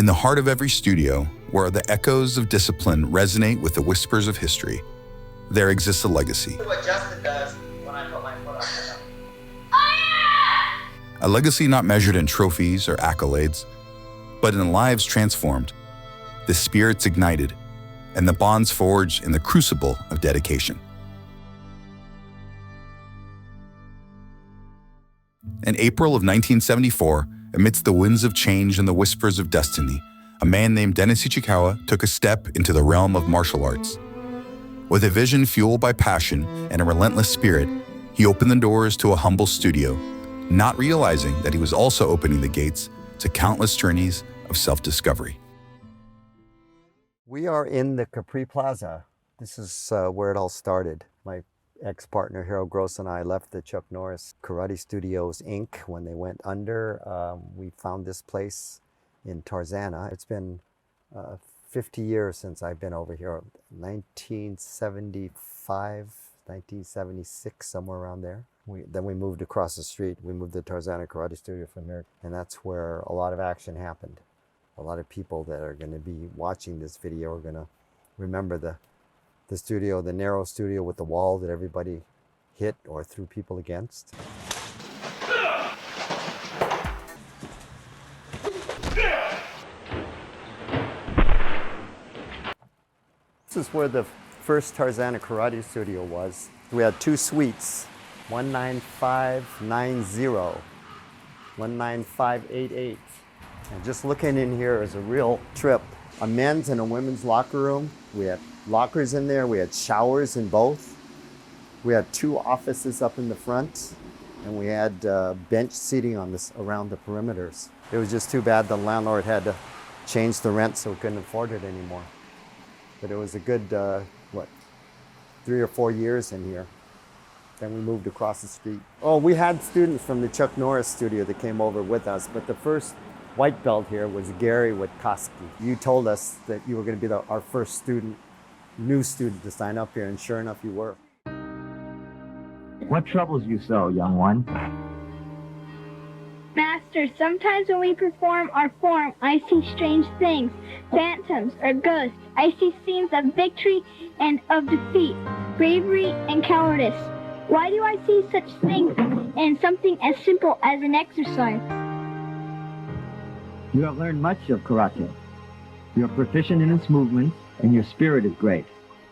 In the heart of every studio, where the echoes of discipline resonate with the whispers of history, there exists a legacy. What Justin does when I put my foot on A legacy not measured in trophies or accolades, but in lives transformed, the spirits ignited, and the bonds forged in the crucible of dedication. In April of 1974, amidst the winds of change and the whispers of destiny, a man named Dennis Ichikawa took a step into the realm of martial arts. With a vision fueled by passion and a relentless spirit, he opened the doors to a humble studio, not realizing that he was also opening the gates to countless journeys of self-discovery. We are in the Capri Plaza. This is where it all started. My ex-partner Harold Gross and I left the Chuck Norris Karate Studios Inc. when they went under. We found this place in Tarzana. It's been 50 years since I've been over here. 1975, 1976, somewhere around there. Then we moved across the street. We moved to Tarzana Karate Studio from here, and that's where a lot of action happened. A lot of people that are going to be watching this video are going to remember the studio, the narrow studio with the wall that everybody hit or threw people against. This is where the first Tarzana Karate Studio was. We had two suites, 19590, 19588. And just looking in here is a real trip. A men's and a women's locker room. We had lockers in there. We had showers in both. We had two offices up in the front, and we had bench seating on this around the perimeters. It was just too bad the landlord had to change the rent, so we couldn't afford it anymore. But it was a good, 3 or 4 years in here. Then we moved across the street. Oh, we had students from the Chuck Norris studio that came over with us, but the first white belt here was Gary Witkoski. You told us that you were going to be our first student, new student to sign up here, and sure enough you were. What troubles you so, young one? Master, sometimes when we perform our form, I see strange things, phantoms or ghosts. I see scenes of victory and of defeat, bravery and cowardice. Why do I see such things in something as simple as an exercise? You have learned much of karate. You are proficient in its movements, and your spirit is great.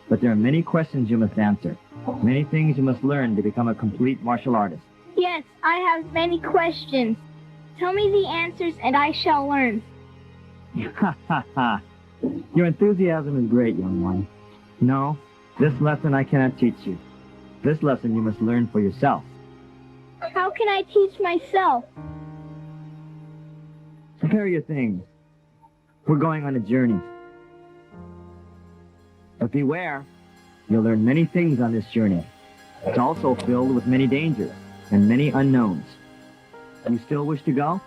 But there are many questions you must answer, many things you must learn to become a complete martial artist. Yes, I have many questions. Tell me the answers and I shall learn. Ha ha ha. Your enthusiasm is great, young one. No, this lesson I cannot teach you. This lesson you must learn for yourself. How can I teach myself? Prepare your things. We're going on a journey. But beware, you'll learn many things on this journey. It's also filled with many dangers and many unknowns. You still wish to go?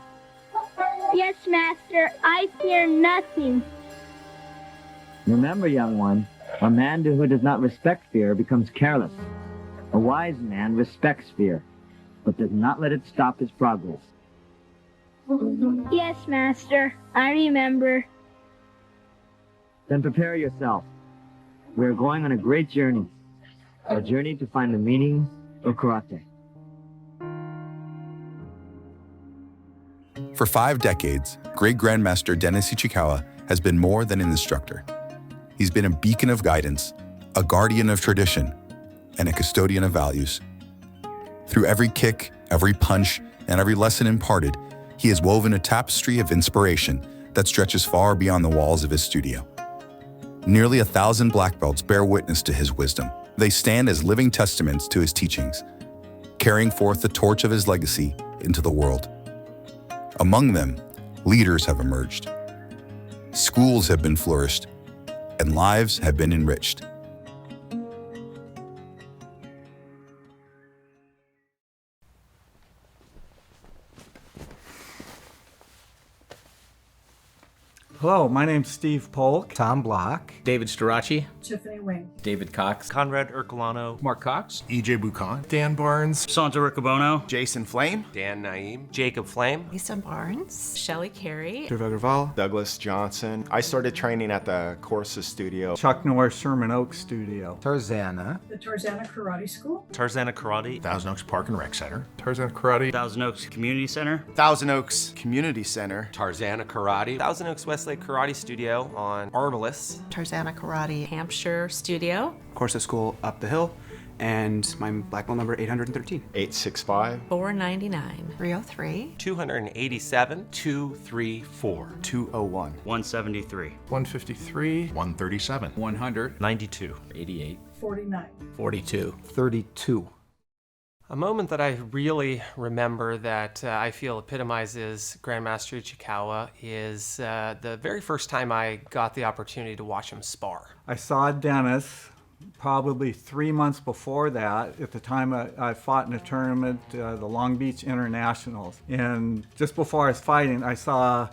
Yes, Master, I fear nothing. Remember, young one, a man who does not respect fear becomes careless. A wise man respects fear, but does not let it stop his progress. Yes, Master, I remember. Then prepare yourself. We are going on a great journey. A journey to find the meaning of karate. For 5 decades, Great Grandmaster Dennis Ichikawa has been more than an instructor. He's been a beacon of guidance, a guardian of tradition, and a custodian of values. Through every kick, every punch, and every lesson imparted, he has woven a tapestry of inspiration that stretches far beyond the walls of his studio. Nearly 1,000 black belts bear witness to his wisdom. They stand as living testaments to his teachings, carrying forth the torch of his legacy into the world. Among them, leaders have emerged, schools have been flourished, and lives have been enriched. Hello, my name's Steve Polk. Tom Block. David Storaci. Tiffany Wing. David Cox. Conrad Ercolano. Mark Cox. EJ Bucon. Dan Barnes. Santa Riccobono. Jason Flame. Dan Naim. Jacob Flame. Lisa Barnes. Shelley Carey. Douglas Johnson. I started training at the Corsa Studio. Chuck Norris Sherman Oaks Studio. Tarzana. The Tarzana Karate School. Tarzana Karate. Thousand Oaks Park and Rec Center. Tarzana Karate. Thousand Oaks Community Center. Thousand Oaks Community Center. Tarzana Karate. Thousand Oaks Westlake Karate Studio on Arbalest. Tarzana Karate Hampshire Studio. Corsa School up the hill, and my black belt number 813. 865. 499. 303. 287. 234. 201. 173. 153. 137. 100. 92. 88. 49. 42. 32. A moment that I really remember that I feel epitomizes Grandmaster Ichikawa is the very first time I got the opportunity to watch him spar. I saw Dennis probably 3 months before that, at the time I fought in a tournament, the Long Beach Internationals. And just before I was fighting, I saw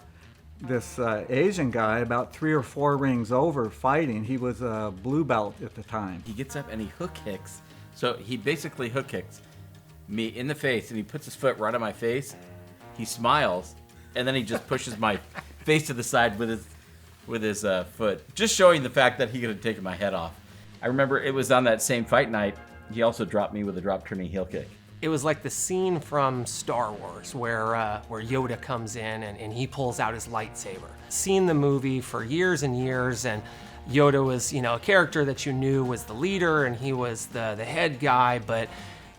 this Asian guy about 3 or 4 rings over fighting. He was a blue belt at the time. He gets up and he hook kicks. So he basically hook kicks me in the face, and he puts his foot right on my face. He smiles, and then he just pushes my face to the side with his foot, just showing the fact that he could have taken my head off. I remember it was on that same fight night. He also dropped me with a drop turning heel kick. It was like the scene from Star Wars where Yoda comes in and he pulls out his lightsaber. Seen the movie for years and years, and Yoda was, a character that you knew was the leader and he was the head guy, but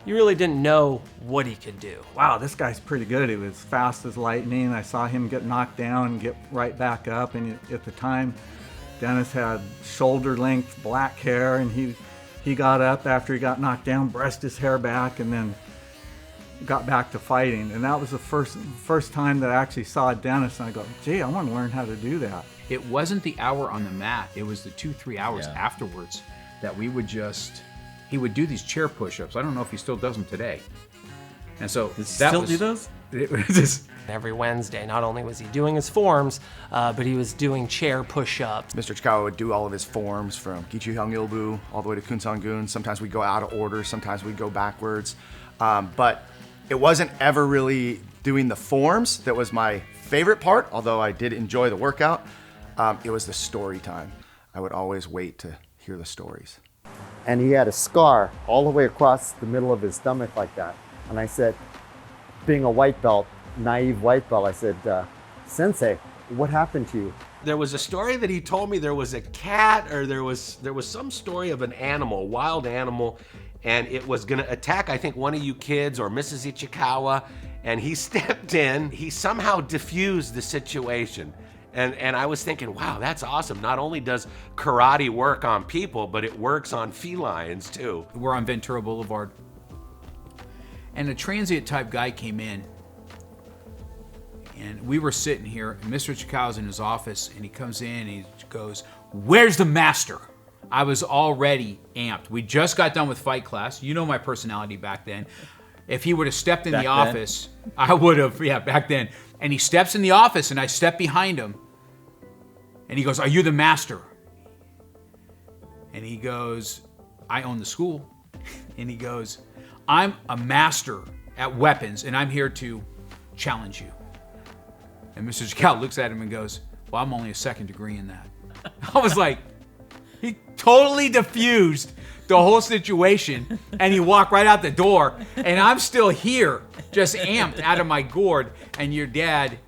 you really didn't know what he could do. Wow, this guy's pretty good. He was fast as lightning. I saw him get knocked down and get right back up. And at the time, Dennis had shoulder-length black hair, and he got up after he got knocked down, brushed his hair back, and then got back to fighting. And that was the first time that I actually saw Dennis, and I go, gee, I want to learn how to do that. It wasn't the hour on the mat. It was the 2-3 hours afterwards that we would he would do these chair push-ups. I don't know if he still does them today. And so do those? It was just, Every Wednesday, not only was he doing his forms, but he was doing chair push-ups. Mr. Ichikawa would do all of his forms from Gichihangilbu all the way to Kunsangun. Sometimes we go out of order, sometimes we go backwards. But it wasn't ever really doing the forms that was my favorite part, although I did enjoy the workout. It was the story time. I would always wait to hear the stories. And he had a scar all the way across the middle of his stomach like that. And I said, being a white belt, naive white belt, I said, Sensei, what happened to you? There was a story that he told me there was a cat, or there was some story of an animal, wild animal, and it was gonna attack, I think, one of you kids or Mrs. Ichikawa, and he stepped in. He somehow diffused the situation. And I was thinking, wow, that's awesome. Not only does karate work on people, but it works on felines too. we're on Ventura Boulevard, and a transient type guy came in, and we were sitting here, and Mr. Ichikawa's in his office, and he comes in and he goes, "Where's the master?" I was already amped. We just got done with fight class. You know my personality back then. If he would have stepped in the office, I would have, back then. And he steps in the office, and I step behind him, and he goes, "Are you the master?" And he goes, "I own the school." And he goes, "I'm a master at weapons, and I'm here to challenge you." And Mr. Ichikawa looks at him and goes, "Well, I'm only a second degree in that." I was like, he totally diffused the whole situation, and he walked right out the door, and I'm still here, just amped out of my gourd, and your dad,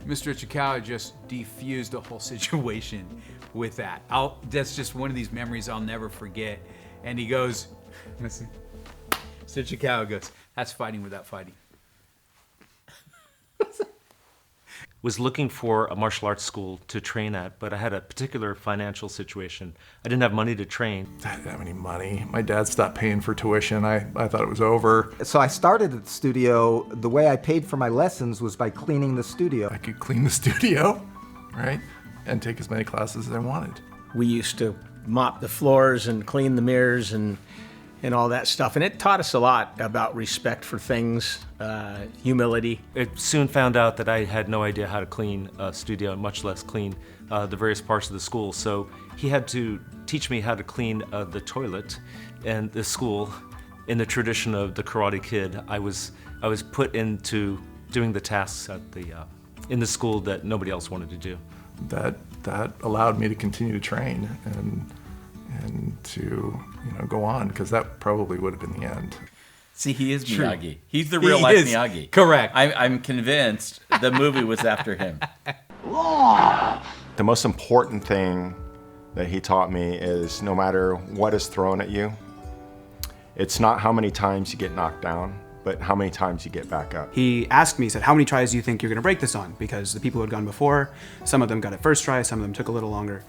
Mr. Ichikawa, just defused the whole situation with that. That's just one of these memories I'll never forget. And he goes, Mr. Ichikawa goes, "That's fighting without fighting." Was looking for a martial arts school to train at, but I had a particular financial situation. I didn't have money to train. I didn't have any money. My dad stopped paying for tuition. I thought it was over. So I started at the studio. The way I paid for my lessons was by cleaning the studio. I could clean the studio, right? And take as many classes as I wanted. We used to mop the floors and clean the mirrors and and all that stuff. And it taught us a lot about respect for things, humility. I soon found out that I had no idea how to clean a studio, much less clean the various parts of the school. So he had to teach me how to clean the toilet. And the school, in the tradition of the Karate Kid, I was put into doing the tasks at in the school that nobody else wanted to do. That allowed me to continue to train and to go on, because that probably would have been the end. See, he is True. Miyagi. He's the real life Miyagi. Correct. I'm convinced the movie was after him. The most important thing that he taught me is no matter what is thrown at you, it's not how many times you get knocked down, but how many times you get back up. He asked me, he said, how many tries do you think you're gonna break this on? Because the people who had gone before, some of them got it first try, some of them took a little longer.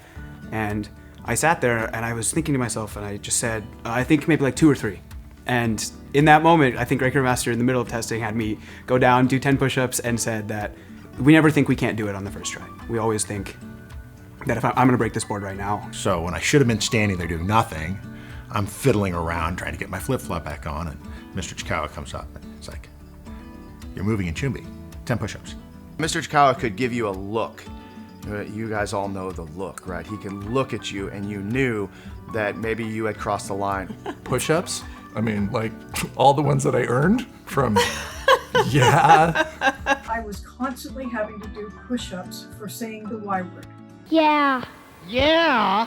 And I sat there and I was thinking to myself, and I just said, I think maybe like 2 or 3. And in that moment, I think Grandmaster in the middle of testing had me go down, do 10 push-ups, and said that we never think we can't do it on the first try. We always think that if I'm gonna break this board right now. So when I should have been standing there doing nothing, I'm fiddling around trying to get my flip-flop back on, and Mr. Ichikawa comes up and it's like, you're moving in Chumbi, 10 push-ups. Mr. Ichikawa could give you a look. You guys all know the look, right? He can look at you and you knew that maybe you had crossed the line. Push-ups? I mean, like, all the ones that I earned from, yeah. I was constantly having to do push-ups for saying the Y word. Yeah. Yeah?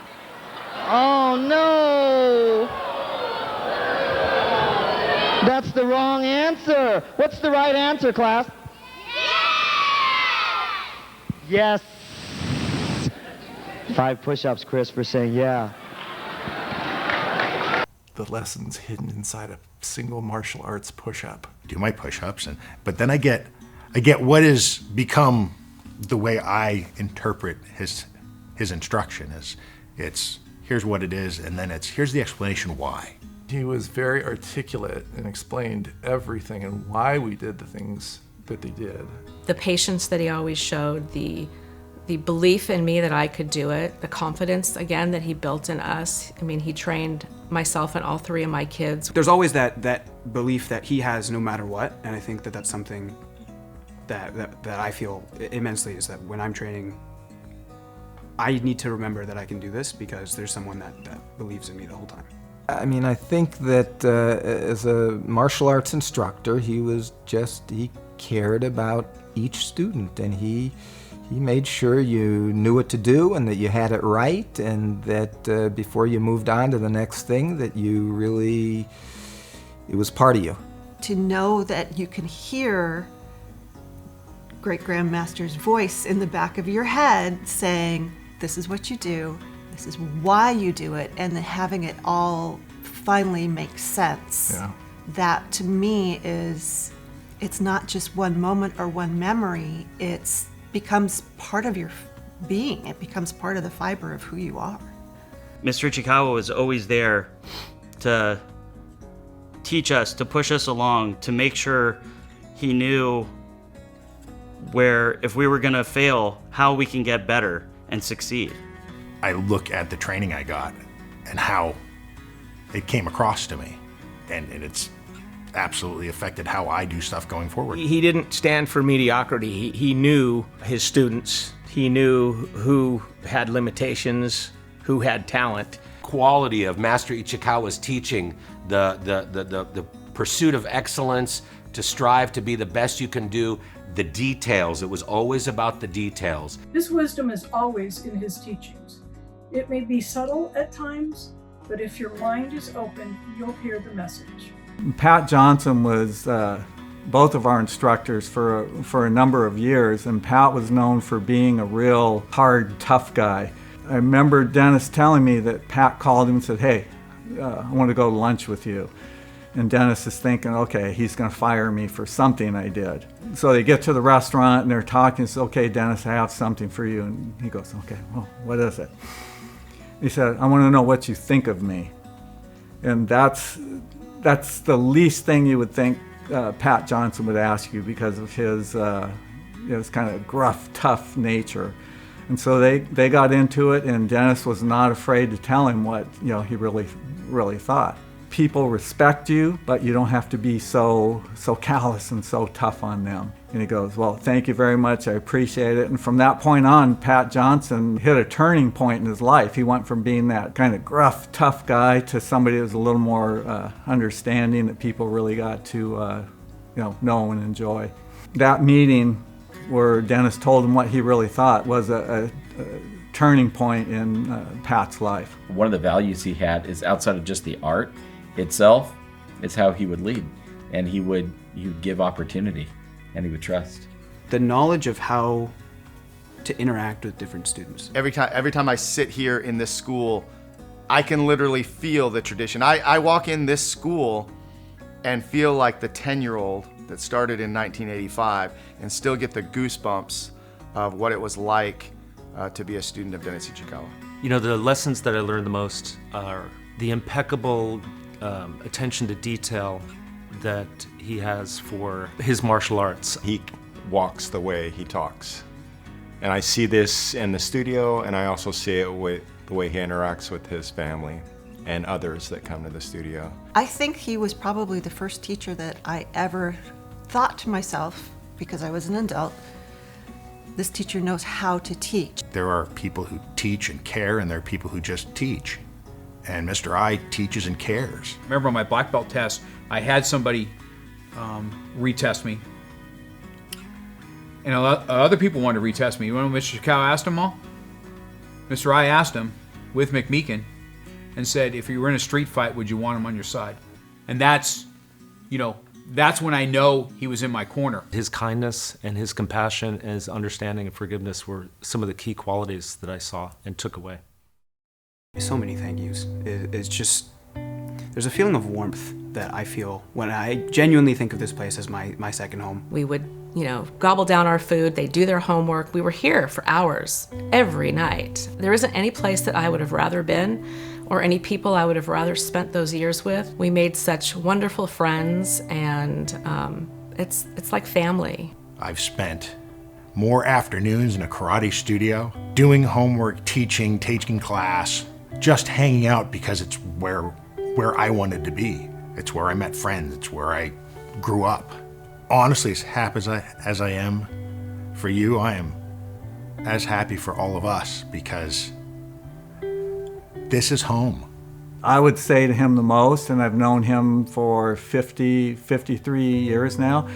Oh no! That's the wrong answer. What's the right answer, class? Yeah! Yes. 5 push-ups, Chris, for saying yeah. The lessons hidden inside a single martial arts push-up. Do my push-ups, but then I get what has become the way I interpret his instruction is it's here's what it is, and then it's here's the explanation why. He was very articulate and explained everything and why we did the things that they did. The patience that he always showed, the belief in me that I could do it, the confidence, again, that he built in us. I mean, he trained myself and all 3 of my kids. There's always that belief that he has no matter what, and I think that that's something that I feel immensely, is that when I'm training, I need to remember that I can do this because there's someone that believes in me the whole time. I mean, I think that as a martial arts instructor, he cared about each student, and he made sure you knew what to do and that you had it right, and that before you moved on to the next thing, that it was part of you. To know that you can hear Great Grandmaster's voice in the back of your head saying, this is what you do, this is why you do it, and then having it all finally make sense. Yeah. That to me it's not just one moment or one memory, it becomes part of your being. It becomes part of the fiber of who you are. Mr. Ichikawa was always there to teach us, to push us along, to make sure he knew where, if we were gonna fail, how we can get better and succeed. I look at the training I got and how it came across to me, and it's absolutely affected how I do stuff going forward. He didn't stand for mediocrity. He knew his students. He knew who had limitations, who had talent. Quality of Master Ichikawa's teaching, the pursuit of excellence, to strive to be the best you can do, the details. It was always about the details. His wisdom is always in his teachings. It may be subtle at times, but if your mind is open, you'll hear the message. Pat Johnson was both of our instructors for a number of years, and Pat was known for being a real hard, tough guy. I remember Dennis telling me that Pat called him and said, hey, I want to go to lunch with you. And Dennis is thinking, okay, he's going to fire me for something I did. So they get to the restaurant and they're talking. He says, okay, Dennis, I have something for you. And he goes, okay, well, what is it? He said, I want to know what you think of me. And that's the least thing you would think Pat Johnson would ask you, because of his kind of gruff, tough nature. And so they got into it, and Dennis was not afraid to tell him what he really thought. people respect you, but you don't have to be so callous and so tough on them. And he goes, well, thank you very much. I appreciate it. And from that point on, Pat Johnson hit a turning point in his life. He went from being that kind of gruff, tough guy to somebody that was a little more understanding, that people really got to know and enjoy. That meeting where Dennis told him what he really thought was a turning point in Pat's life. One of the values he had is outside of just the art itself, is how he would lead. And he would give opportunity, and he would trust. The knowledge of how to interact with different students. Every time I sit here in this school, I can literally feel the tradition. I walk in this school and feel like the 10-year-old that started in 1985 and still get the goosebumps of what it was like to be a student of Dennis Ichikawa. You know, the lessons that I learned the most are the impeccable attention to detail that he has for his martial arts. He walks the way he talks. And I see this in the studio, and I also see it with the way he interacts with his family and others that come to the studio. I think he was probably the first teacher that I ever thought to myself, because I was an adult, this teacher knows how to teach. There are people who teach and care, and there are people who just teach. And Mr. I teaches and cares. Remember on my black belt test, I had somebody retest me. And other people wanted to retest me. You know what Mr. Ichikawa asked them all? Mr. I asked him with McMeekin and said, if you were in a street fight, would you want him on your side? And that's when I know he was in my corner. His kindness and his compassion and his understanding and forgiveness were some of the key qualities that I saw and took away. So many thank yous. It's just, there's a feeling of warmth that I feel when I genuinely think of this place as my second home. We would, gobble down our food. They do their homework. We were here for hours every night. There isn't any place that I would have rather been or any people I would have rather spent those years with. We made such wonderful friends, and it's like family. I've spent more afternoons in a karate studio, doing homework, teaching, taking class, just hanging out because it's where I wanted to be. It's where I met friends. It's where I grew up. Honestly, as happy as I am for you, I am as happy for all of us, because this is home. I would say to him the most, and I've known him for 53 years now,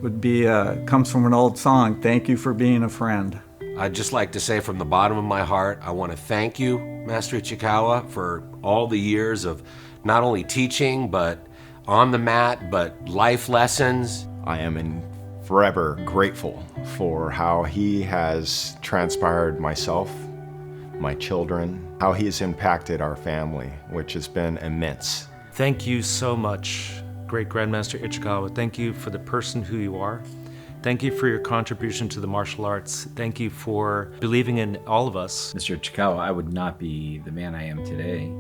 would be, comes from an old song, "Thank you for being a friend." I'd just like to say from the bottom of my heart, I want to thank you, Master Ichikawa, for all the years of not only teaching, but on the mat, but life lessons. I am forever grateful for how he has transpired myself, my children, how he has impacted our family, which has been immense. Thank you so much, great Grandmaster Ichikawa. Thank you for the person who you are. Thank you for your contribution to the martial arts. Thank you for believing in all of us. Mr. Ichikawa, I would not be the man I am today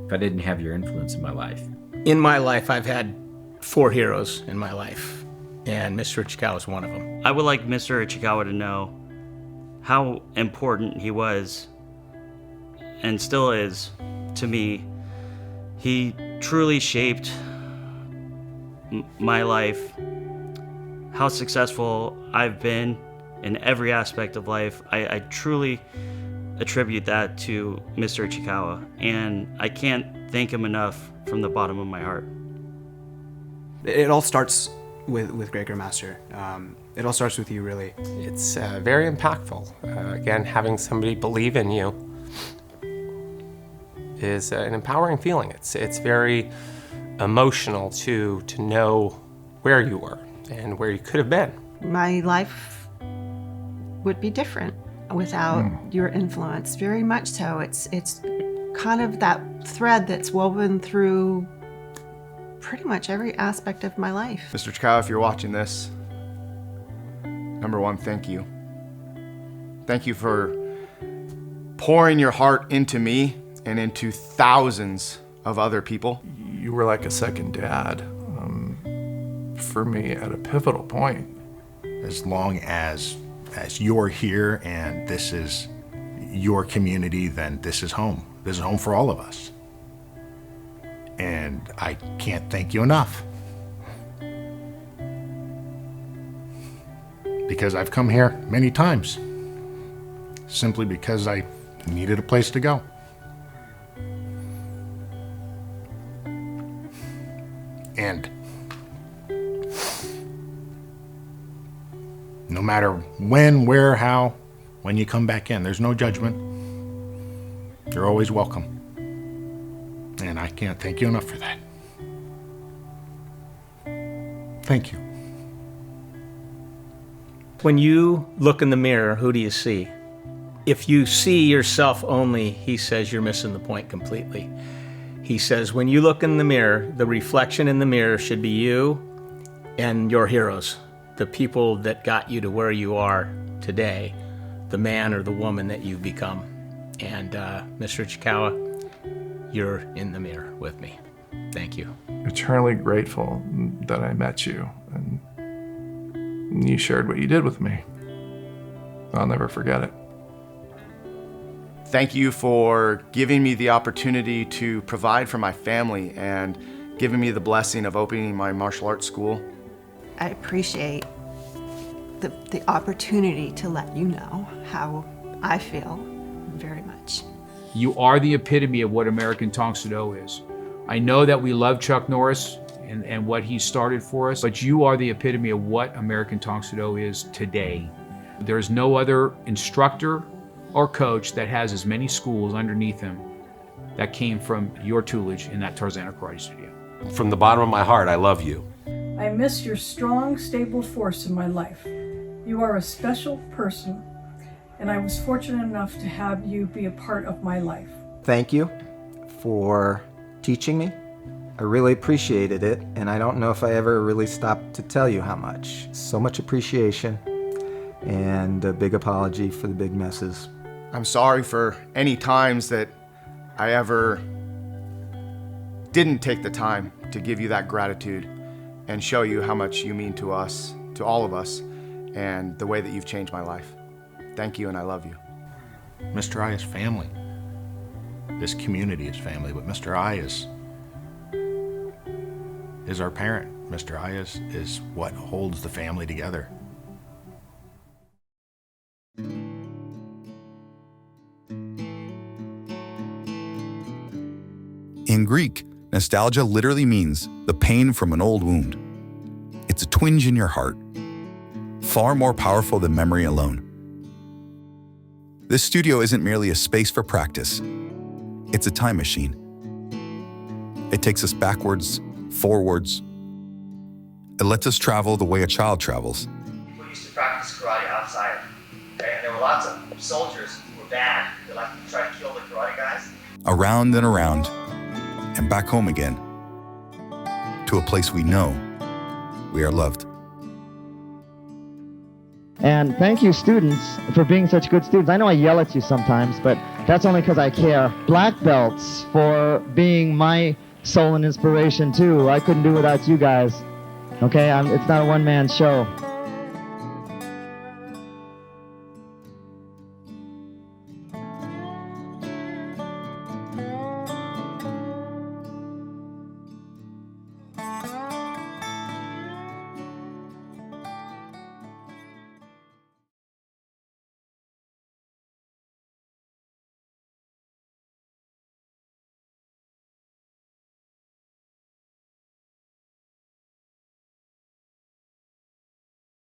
if I didn't have your influence in my life. In my life, I've had 4 heroes in my life, and Mr. Ichikawa is one of them. I would like Mr. Ichikawa to know how important he was and still is to me. He truly shaped my life, how successful I've been in every aspect of life. I truly attribute that to Mr. Ichikawa, and I can't thank him enough from the bottom of my heart. It all starts with Great Grandmaster. It all starts with you, really. It's very impactful. Again, having somebody believe in you is an empowering feeling. It's very emotional to know where you were and where you could have been. My life would be different without your influence, very much so. It's kind of that thread that's woven through pretty much every aspect of my life. Mr. Ichikawa, if you're watching this, number one, thank you. Thank you for pouring your heart into me and into thousands of other people. You were like a second dad for me at a pivotal point. As long as you're here and this is your community, then this is home. This is home for all of us. And I can't thank you enough. Because I've come here many times, simply because I needed a place to go. And no matter when, where, how, when you come back in, there's no judgment. You're always welcome. And I can't thank you enough for that. Thank you. When you look in the mirror, who do you see? If you see yourself only, he says you're missing the point completely. He says when you look in the mirror, the reflection in the mirror should be you and your heroes, the people that got you to where you are today, the man or the woman that you've become. And Mr. Ichikawa, you're in the mirror with me. Thank you. Eternally grateful that I met you and you shared what you did with me. I'll never forget it. Thank you for giving me the opportunity to provide for my family and giving me the blessing of opening my martial arts school. I appreciate the opportunity to let you know how I feel very much. You are the epitome of what American Tong Soo Do is. I know that we love Chuck Norris and what he started for us, but you are the epitome of what American Tong Soo Do is today. There's no other instructor or coach that has as many schools underneath him that came from your tutelage in that Tarzana Karate Studio. From the bottom of my heart, I love you. I miss your strong, stable force in my life. You are a special person, and I was fortunate enough to have you be a part of my life. Thank you for teaching me. I really appreciated it, and I don't know if I ever really stopped to tell you how much. So much appreciation, and a big apology for the big messes. I'm sorry for any times that I ever didn't take the time to give you that gratitude and show you how much you mean to us, to all of us, and the way that you've changed my life. Thank you, and I love you. Mr. I is family. This community is family, but Mr. I is our parent. Mr. I is what holds the family together. In Greek, nostalgia literally means the pain from an old wound. It's a twinge in your heart, far more powerful than memory alone. This studio isn't merely a space for practice. It's a time machine. It takes us backwards, forwards. It lets us travel the way a child travels. We used to practice karate outside, okay? And there were lots of soldiers who were bad. They like to try to kill the karate guys. Around and around, and back home again, to a place we know we are loved. And thank you, students, for being such good students. I know I yell at you sometimes, but that's only because I care. Black belts for being my soul and inspiration, too. I couldn't do without you guys. Okay? It's not a one-man show.